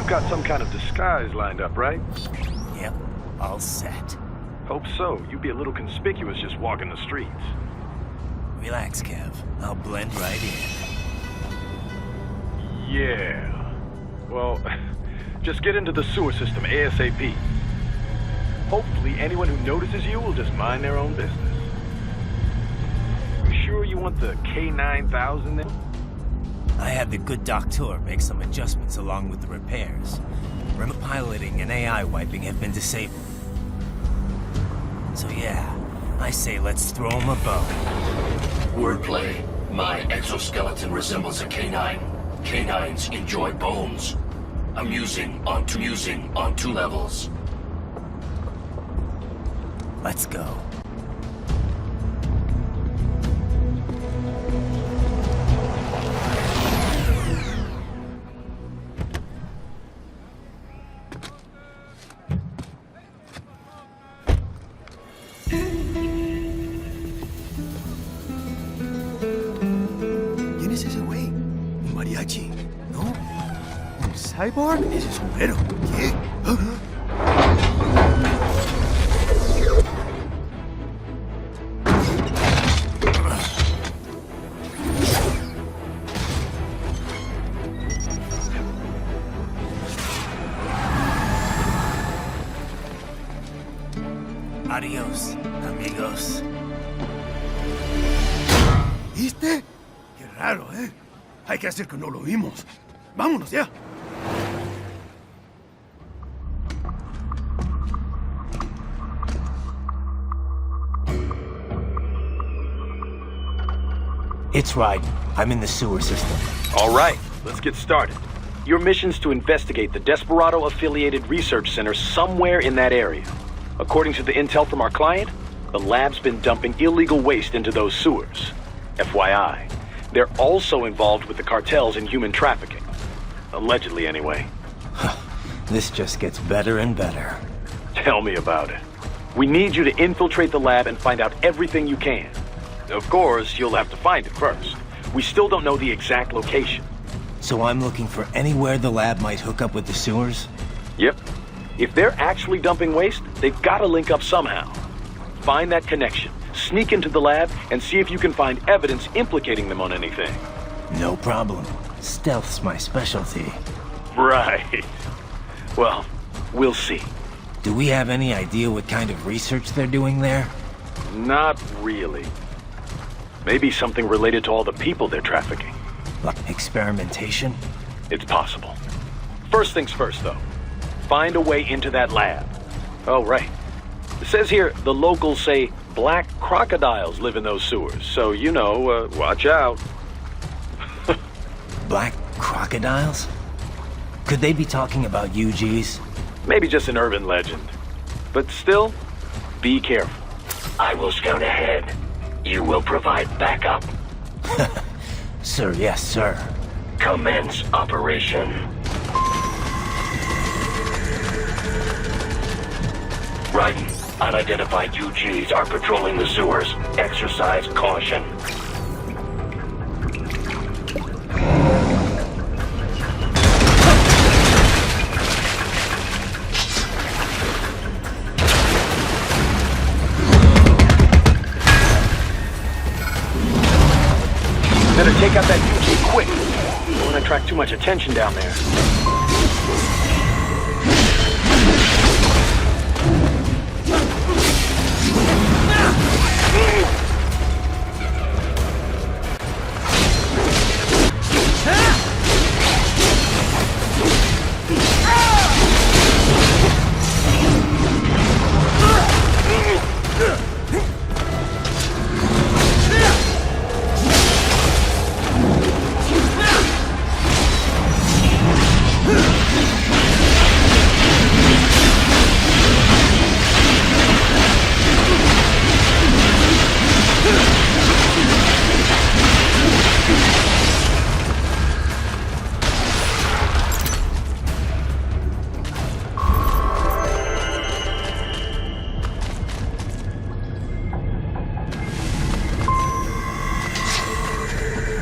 You've got some kind of disguise lined up, right? Yep, all set. Hope so. You'd be a little conspicuous just walking the streets. Relax, Kev. I'll blend right in. Yeah. Well, just get into the sewer system ASAP. Hopefully anyone who notices you will just mind their own business. You sure you want the K9000 then? I had the good doctor make some adjustments along with the repairs. Remote piloting and AI wiping have been disabled. So yeah, I say let's throw him a bone. Wordplay. My exoskeleton resembles a canine. Canines enjoy bones. Amusing on two levels. Let's go. ¿Quién es ese güey? ¿Un mariachi? ¿No? ¿Un cyborg? Ese es sombrero. ¿Qué? Adiós, amigos. ¿Viste? Qué raro, ¿eh? Hay que hacer que no lo vimos. Vámonos ya. It's right. I'm in the sewer system. All right, let's get started. Your mission's to investigate the Desperado-affiliated research center somewhere in that area. According to the intel from our client, the lab's been dumping illegal waste into those sewers. FYI, they're also involved with the cartels in human trafficking. Allegedly, anyway. This just gets better and better. Tell me about it. We need you to infiltrate the lab and find out everything you can. Of course, you'll have to find it first. We still don't know the exact location. So I'm looking for anywhere the lab might hook up with the sewers? Yep. If they're actually dumping waste, they've got to link up somehow. Find that connection, sneak into the lab, and see if you can find evidence implicating them on anything. No problem. Stealth's my specialty. Right. Well, we'll see. Do we have any idea what kind of research they're doing there? Not really. Maybe something related to all the people they're trafficking. Like experimentation? It's possible. First things first, though. Find a way into that lab. Oh, right. It says here the locals say black crocodiles live in those sewers, so, you know, watch out. Black crocodiles? Could they be talking about UGs? Maybe just an urban legend. But still, be careful. I will scout ahead. You will provide backup. Sir, yes, sir. Commence operation. Raiden, unidentified UGs are patrolling the sewers. Exercise caution. Better take out that UG quick. Don't want to attract too much attention down there.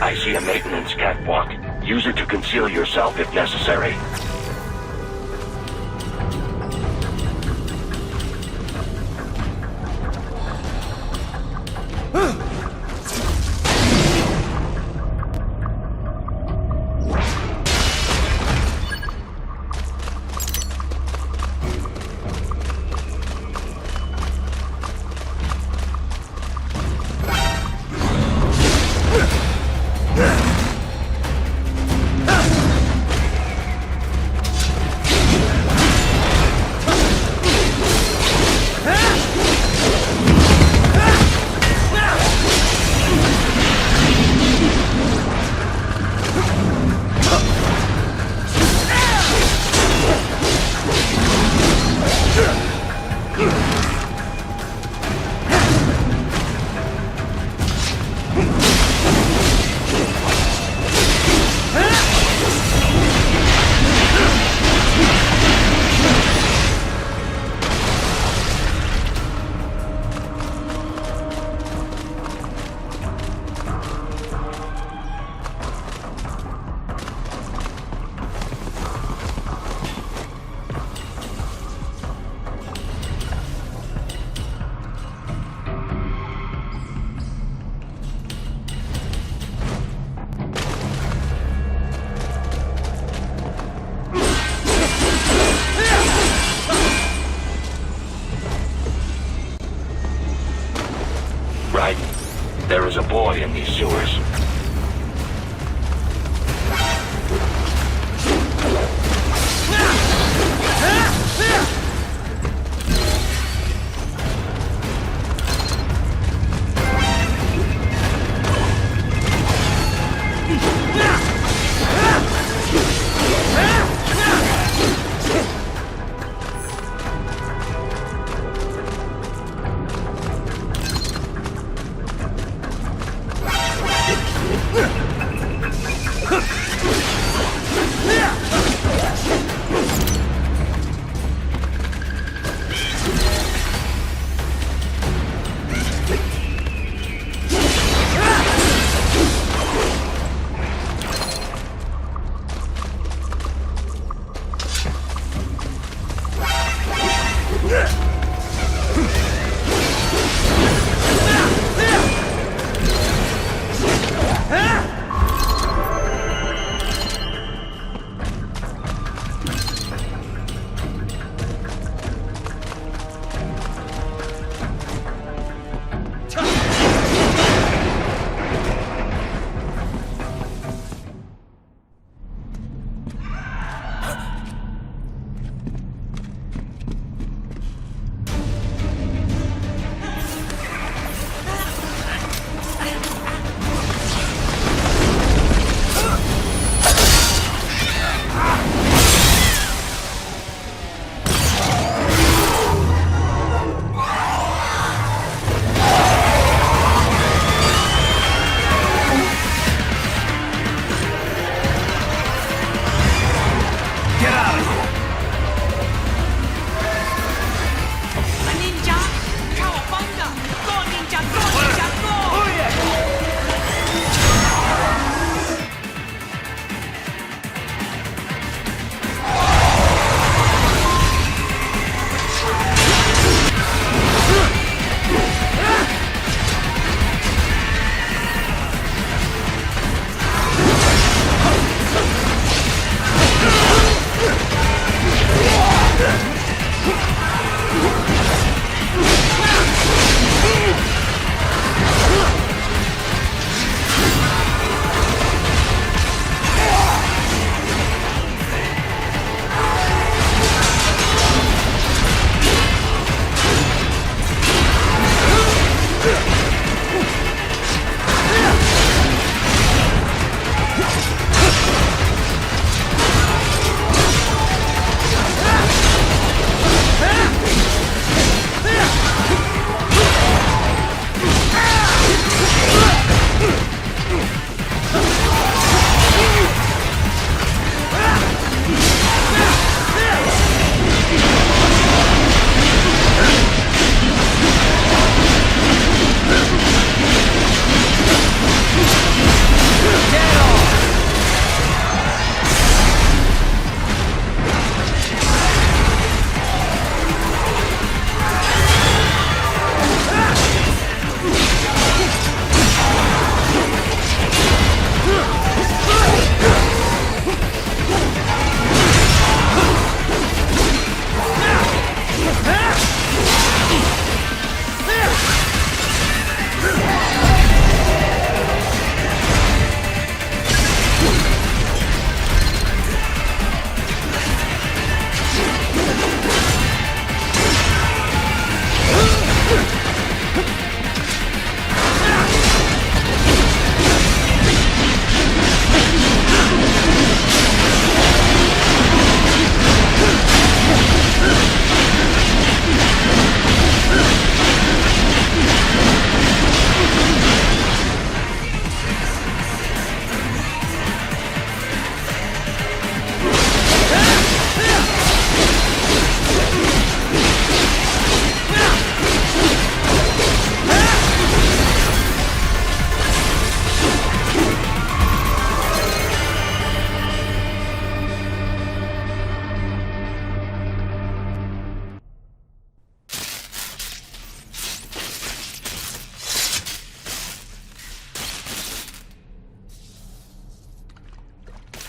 I see a maintenance catwalk. Use it to conceal yourself if necessary.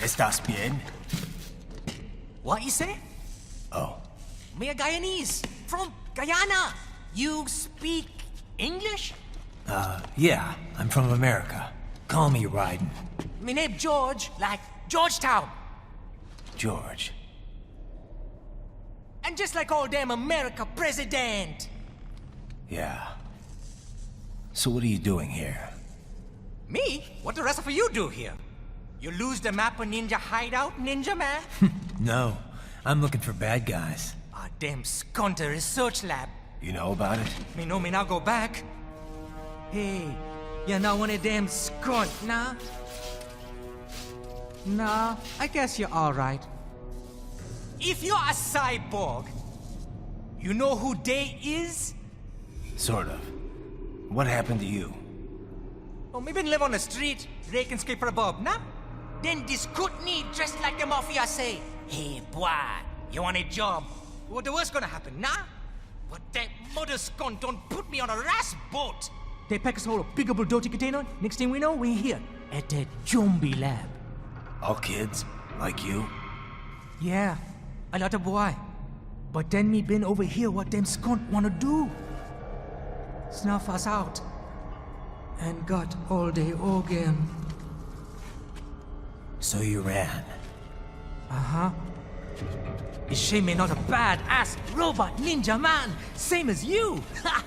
¿Estás bien? What you say? Oh, Me a Guyanese from Guyana. You speak English? yeah, I'm from America. Call me Ryden. Me name George, like Georgetown. George. And just like all damn America president. Yeah. So what are you doing here? Me? What the rest of you do here? You lose the map of Ninja hideout, Ninja man? No, I'm looking for bad guys. Ah, damn Skunter research lab. You know about it? Me know me now go back. Hey, you're not one of them skunt, nah? Nah, I guess you're alright. If you're a cyborg, you know who they is? Sort of. What happened to you? Oh, me been live on the street, raking scrape for a bob, nah? Then this Kootenai dressed like the mafia say, hey boy, you want a job? What the worst gonna happen, nah? But that mother skunt don't put me on a ras boat. They pack us all a big old dirty container. Next thing we know, we're here at the zombie lab. All kids? Like you? Yeah, a lot of boy. But then me been over here what them skunt wanna do. Snuff us out. And got all the organ. So you ran. Uh-huh. Is she me not a bad-ass robot ninja man? Same as you! Ha!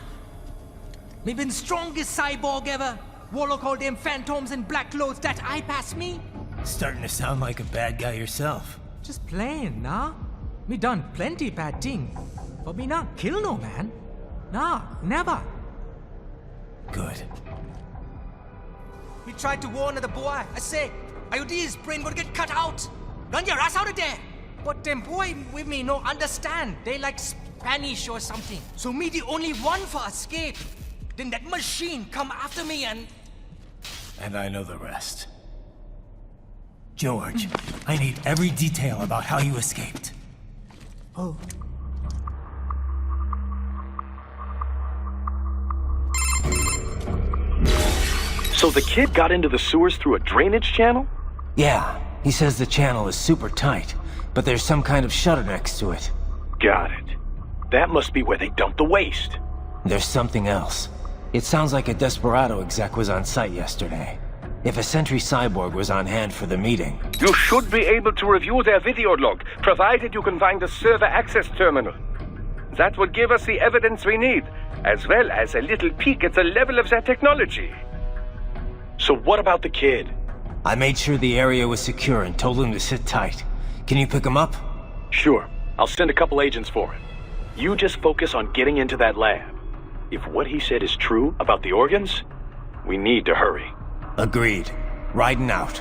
Me been strongest cyborg ever. Warlock all them phantoms and black clothes that eye pass me. Starting to sound like a bad guy yourself. Just plain, nah? Me done plenty bad thing. But me not kill no man. Nah, never. Good. Me tried to warn the boy. I say, IOD's brain gonna get cut out. Run your ass out of there. But them boy with me no understand. They like Spanish or something. So me the only one for escape. Then that machine come after me and... And I know the rest. George, I need every detail about how you escaped. Oh. So the kid got into the sewers through a drainage channel? Yeah, he says the channel is super tight, but there's some kind of shutter next to it. Got it. That must be where they dumped the waste. There's something else. It sounds like a Desperado exec was on site yesterday. If a Sentry Cyborg was on hand for the meeting... You should be able to review their video log, provided you can find the server access terminal. That will give us the evidence we need, as well as a little peek at the level of their technology. So what about the kid? I made sure the area was secure and told him to sit tight. Can you pick him up? Sure. I'll send a couple agents for him. You just focus on getting into that lab. If what he said is true about the organs, we need to hurry. Agreed. Riding out.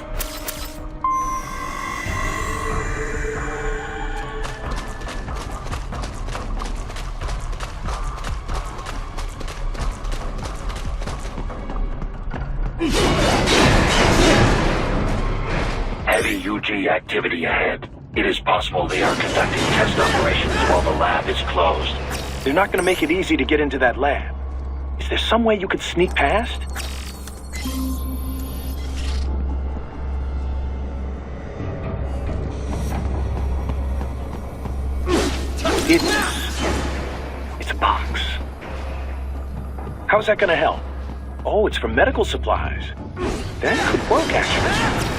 Heavy UG activity ahead. It is possible they are conducting test operations while the lab is closed. They're not going to make it easy to get into that lab. Is there some way you could sneak past? It's a box. How's that going to help? Oh, it's for medical supplies. That could work, actually.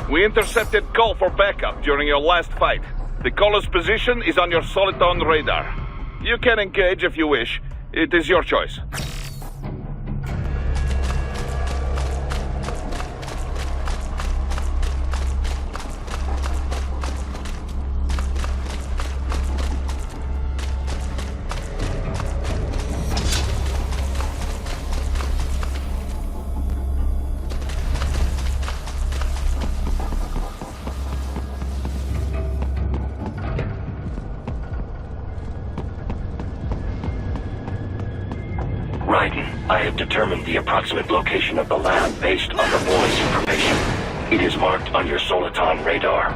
We intercepted call for backup during your last fight. The caller's position is on your Soliton radar. You can engage if you wish. It is your choice. I have determined the approximate location of the lab based on the voice information. It is marked on your Soliton radar.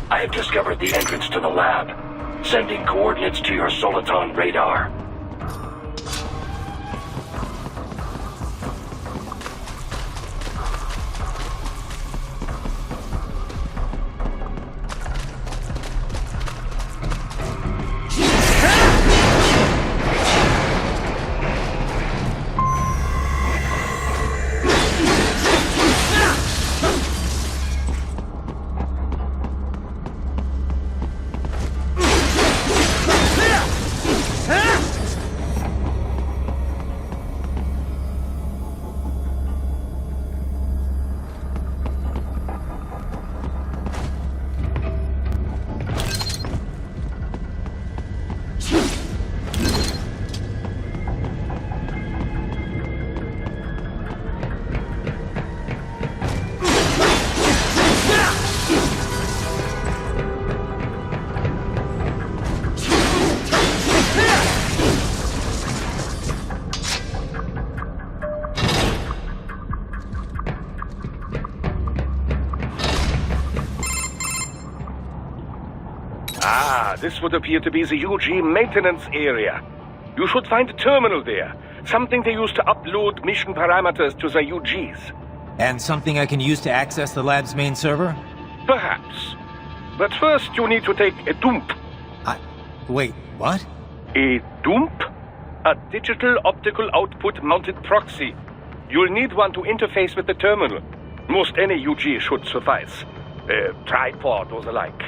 I have discovered the entrance to the lab. Sending coordinates to your Soliton radar. Huh? This would appear to be the UG maintenance area. You should find a terminal there. Something they use to upload mission parameters to the UGs. And something I can use to access the lab's main server? Perhaps. But first you need to take a dump. Wait, what? A dump? A digital optical output mounted proxy. You'll need one to interface with the terminal. Most any UG should suffice. A tripod or the like.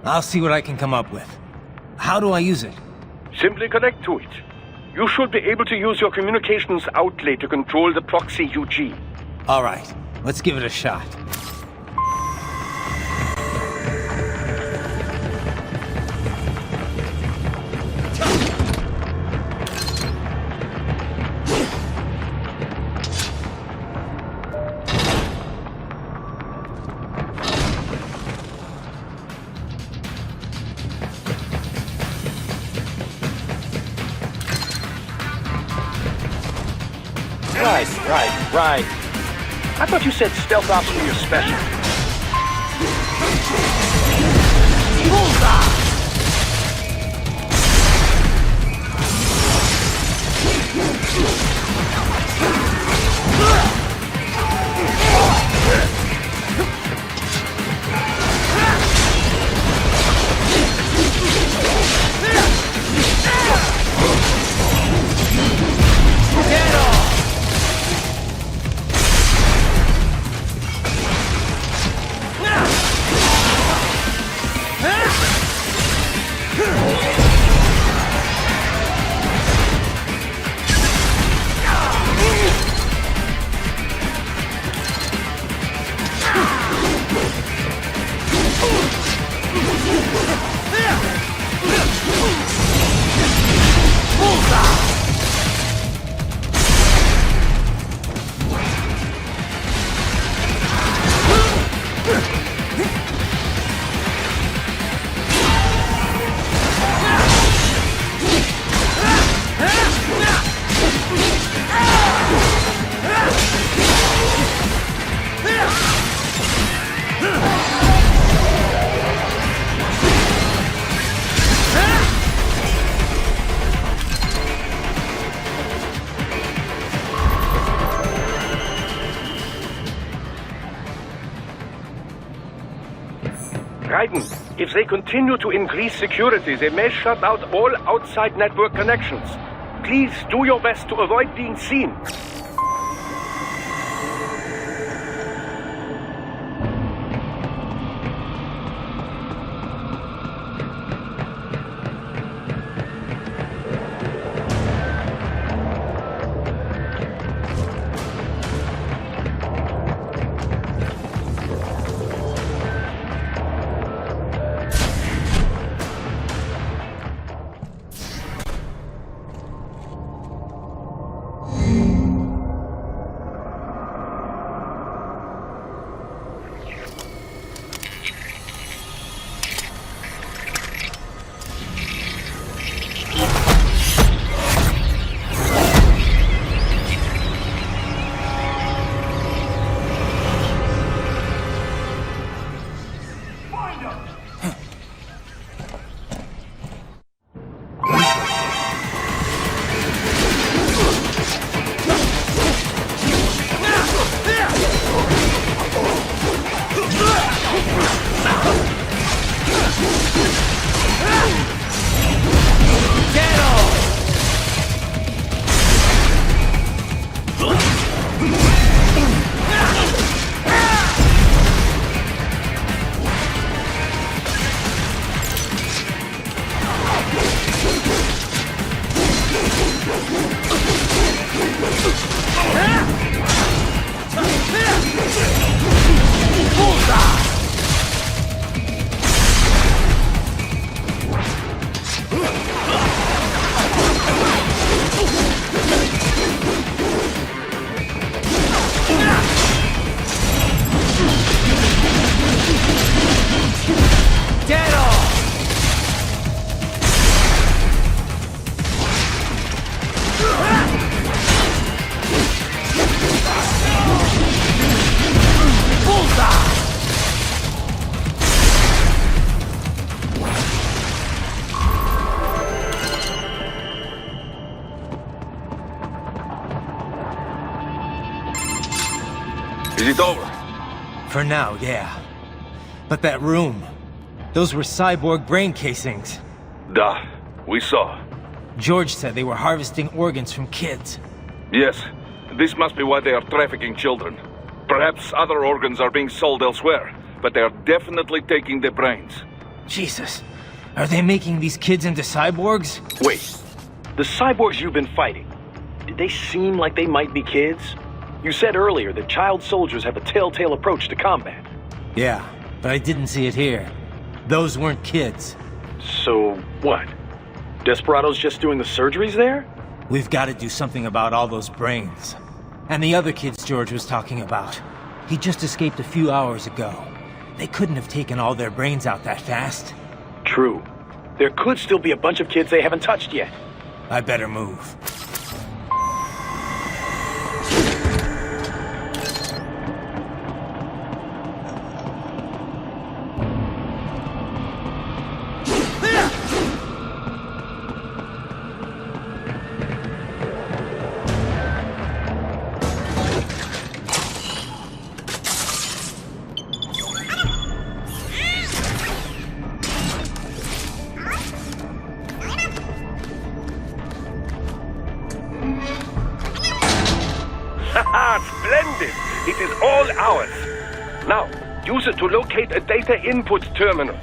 I'll see what I can come up with. How do I use it? Simply connect to it. You should be able to use your communications outlet to control the proxy UG. All right, let's give it a shot. Right. I thought you said stealth ops were your special. If they continue to increase security, they may shut out all outside network connections. Please do your best to avoid being seen. Is it over? For now, yeah. But that room, those were cyborg brain casings. Duh. We saw. George said they were harvesting organs from kids. Yes. This must be why they are trafficking children. Perhaps other organs are being sold elsewhere, but they are definitely taking their brains. Jesus. Are they making these kids into cyborgs? Wait. The cyborgs you've been fighting, did they seem like they might be kids? You said earlier that child soldiers have a telltale approach to combat. Yeah, but I didn't see it here. Those weren't kids. So, what? Desperado's just doing the surgeries there? We've got to do something about all those brains. And the other kids George was talking about. He just escaped a few hours ago. They couldn't have taken all their brains out that fast. True. There could still be a bunch of kids they haven't touched yet. I better move. Splendid! It is all ours. Now, use it to locate a data input terminal.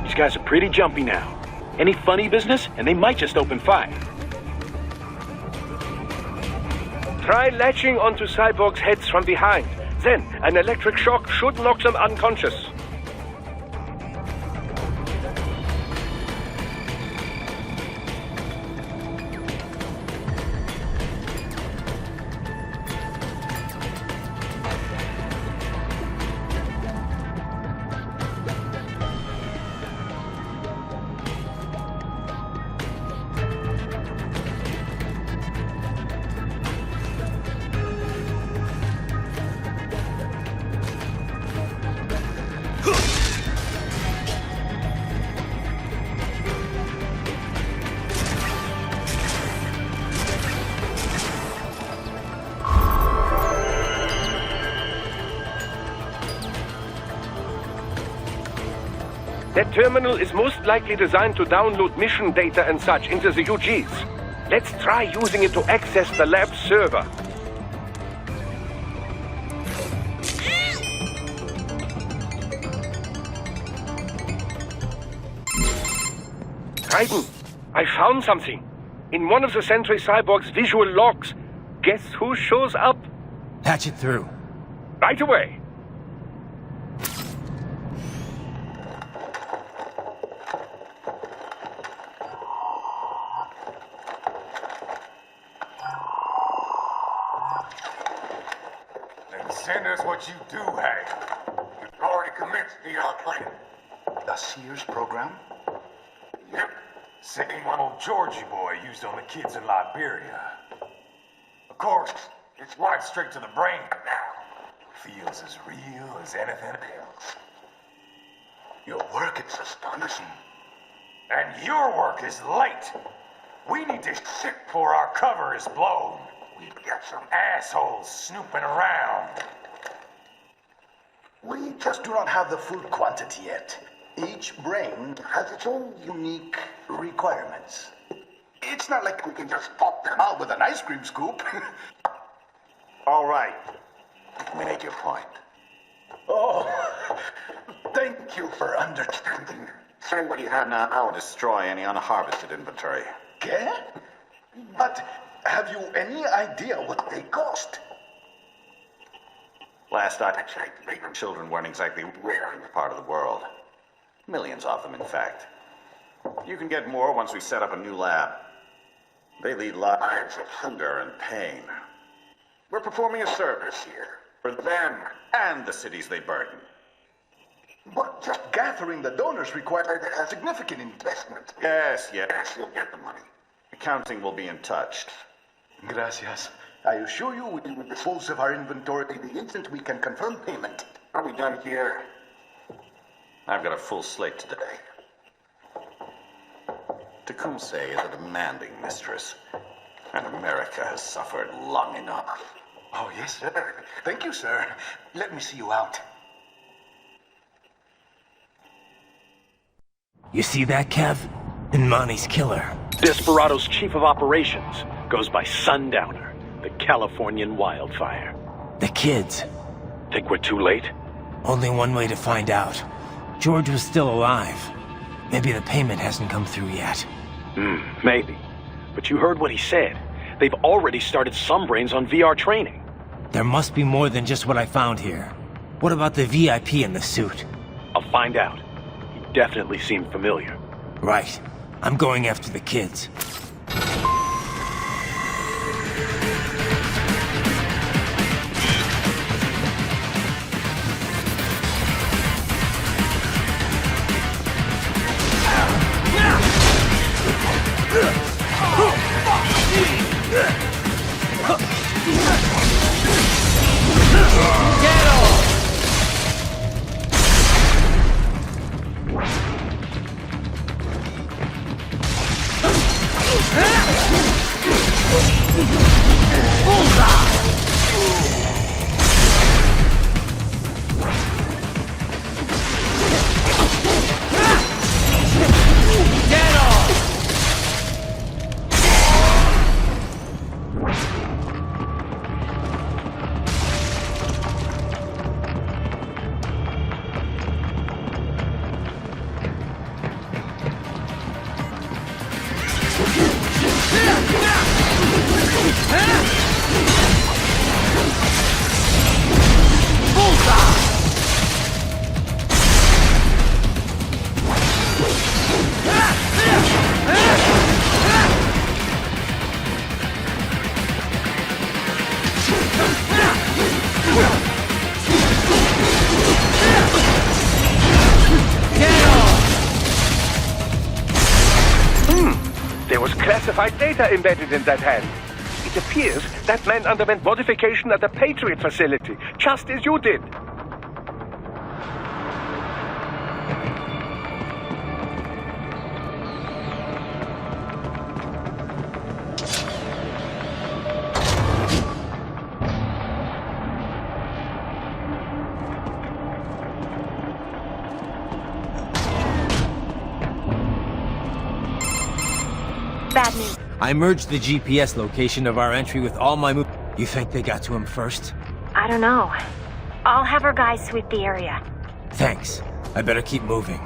These guys are pretty jumpy now. Any funny business, and they might just open fire. Try latching onto cyborgs' heads from behind. Then, an electric shock should knock them unconscious. That terminal is most likely designed to download mission data and such into the UGs. Let's try using it to access the lab server. Raiden, I found something. In one of the Sentry Cyborg's visual logs. Guess who shows up? Patch it through. Right away. Send us what you do have. You've already commenced the plan. The Sears program? Yep. Same one old Georgie boy used on the kids in Liberia. Of course, it's right straight to the brain now. Feels as real as anything else. Your work is astonishing. And your work is late. We need this shit before our cover is blown. We've got some assholes snooping around. We just do not have the full quantity yet. Each brain has its own unique requirements. It's not like we can just pop them out with an ice cream scoop. All right. Make your point. Oh, thank you for understanding. Send what you have now. I'll destroy any unharvested inventory. Okay? But have you any idea what they cost? Last I checked, children weren't exactly rare in the part of the world. Millions of them, in fact. You can get more once we set up a new lab. They lead lives of hunger and pain. We're performing a service here for them and the cities they burden. But just gathering the donors required a significant investment. Yes, you'll get the money. Accounting will be in touch. Gracias. I assure you we will dispose of our inventory the instant we can confirm payment. Are we done here? I've got a full slate today. Tecumseh is a demanding mistress, and America has suffered long enough. Oh, yes, sir. Thank you, sir. Let me see you out. You see that, Kev? Imani's killer. Desperado's chief of operations goes by Sundowner, the Californian wildfire. The kids. Think we're too late? Only one way to find out. George was still alive. Maybe the payment hasn't come through yet. Maybe. But you heard what he said. They've already started some brains on VR training. There must be more than just what I found here. What about the VIP in the suit? I'll find out. He definitely seemed familiar. Right. I'm going after the kids. There was classified data embedded in that hand. It appears that man underwent modification at the Patriot facility, just as you did. Bad news. I merged the GPS location of our entry with all my You think they got to him first? I don't know. I'll have our guys sweep the area. Thanks. I better keep moving.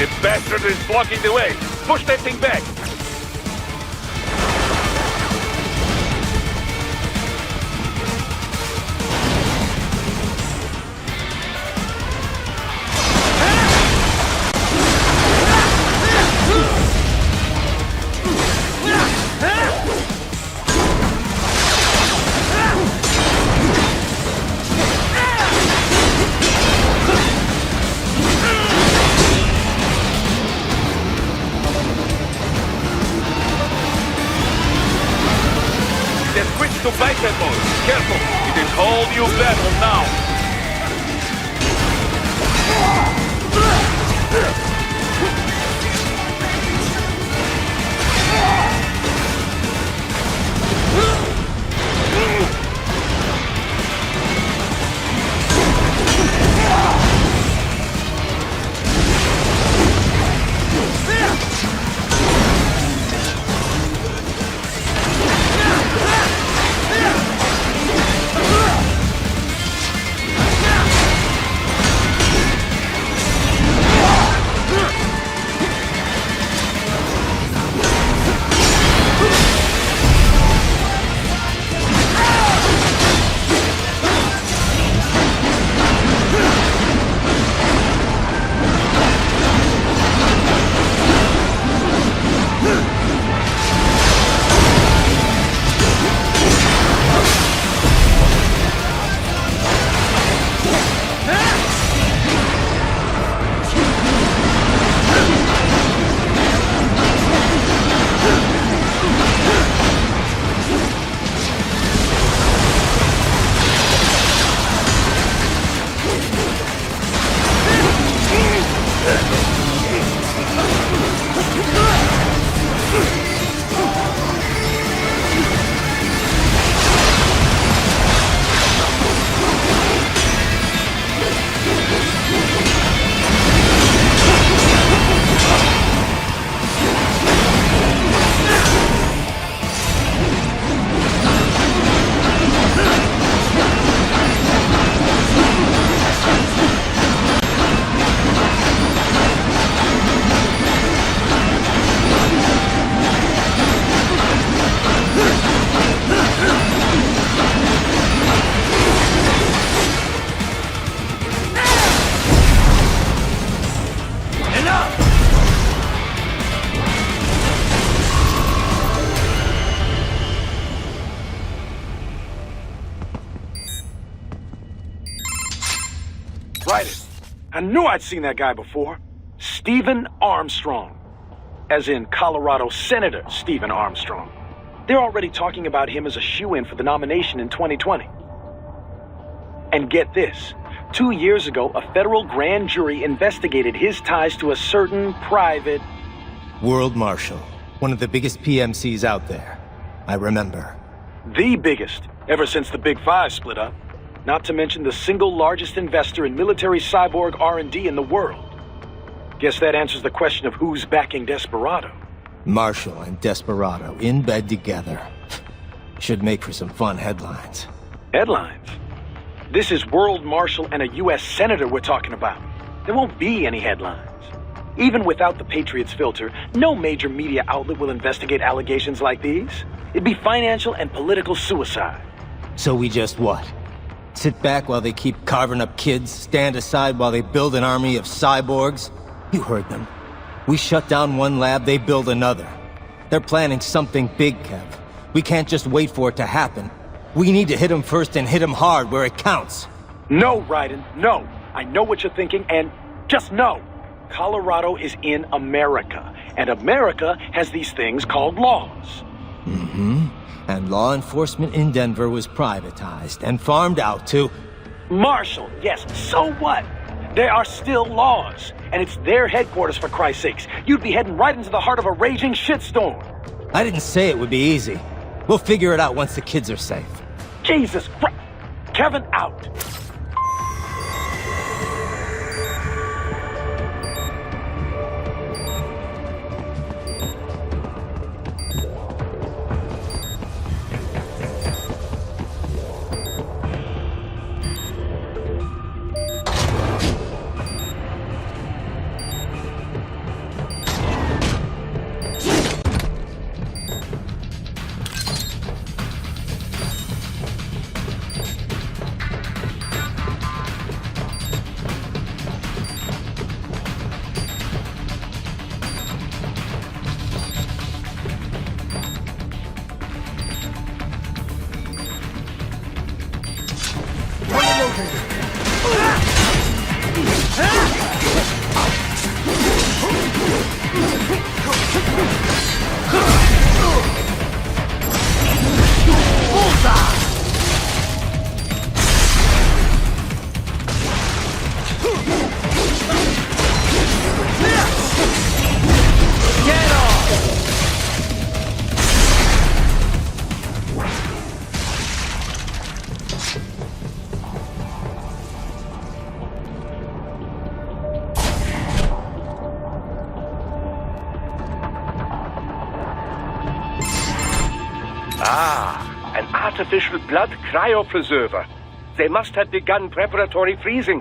The bastard is blocking the way. Push that thing back. Hold you battle now. I knew I'd seen that guy before. Stephen Armstrong. As in Colorado Senator Stephen Armstrong. They're already talking about him as a shoo-in for the nomination in 2020. And get this. 2 years ago, a federal grand jury investigated his ties to a certain private... World Marshal. One of the biggest PMCs out there. I remember. The biggest, ever since the Big Five split up. Not to mention the single largest investor in military cyborg R&D in the world. Guess that answers the question of who's backing Desperado. Marshall and Desperado in bed together. Should make for some fun headlines. Headlines? This is World Marshal and a U.S. Senator we're talking about. There won't be any headlines. Even without the Patriots filter, no major media outlet will investigate allegations like these. It'd be financial and political suicide. So we just what? Sit back while they keep carving up kids, stand aside while they build an army of cyborgs? You heard them. We shut down one lab, they build another. They're planning something big, Kev. We can't just wait for it to happen. We need to hit them first and hit them hard where it counts. No, Raiden, no. I know what you're thinking, and just no. Colorado is in America, and America has these things called laws. Mm-hmm. And law enforcement in Denver was privatized and farmed out to... Marshall, yes, so what? There are still laws, and it's their headquarters for Christ's sakes. You'd be heading right into the heart of a raging shitstorm. I didn't say it would be easy. We'll figure it out once the kids are safe. Jesus Christ. Kevin, out. artificial blood cryopreserver. They must have begun preparatory freezing.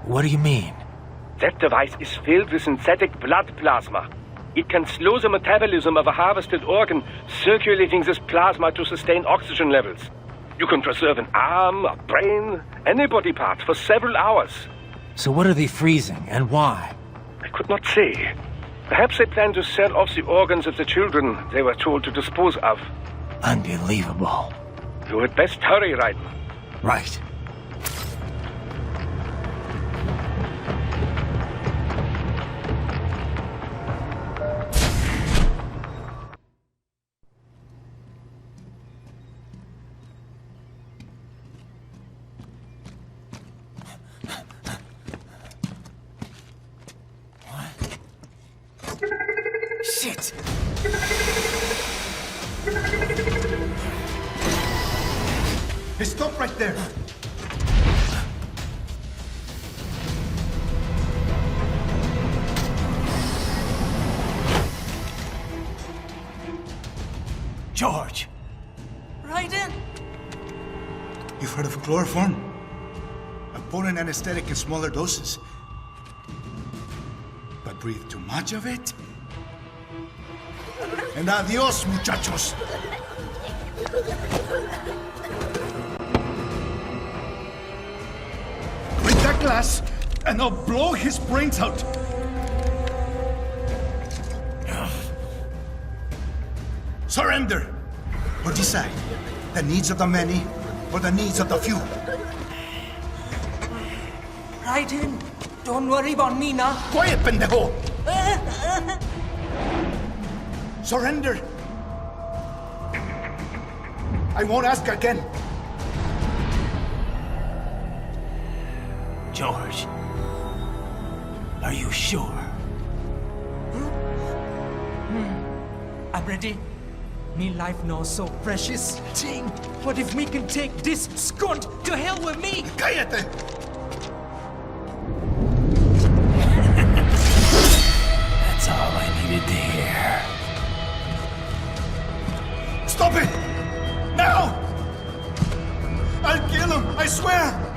What do you mean? That device is filled with synthetic blood plasma. It can slow the metabolism of a harvested organ, circulating this plasma to sustain oxygen levels. You can preserve an arm, a brain, any body part for several hours. So what are they freezing, and why? I could not say. Perhaps they plan to sell off the organs of the children they were told to dispose of. Unbelievable. You had best hurry, Raiden. Right. Shit! Hey, stop right there. George! Raiden! You've heard of chloroform? A potent anesthetic in smaller doses. But breathe too much of it? And adios, muchachos! Break that glass, and I'll blow his brains out! Surrender! Or decide, the needs of the many, or the needs of the few. Raiden, don't worry about me now. Quiet, pendejo! Surrender! I won't ask again. George, are you sure? I'm ready. Me life now so precious. Ting, what if we can take this skunt to hell with me? Cállate! That's all I needed to hear. Stop it! Now! I'll kill him, I swear!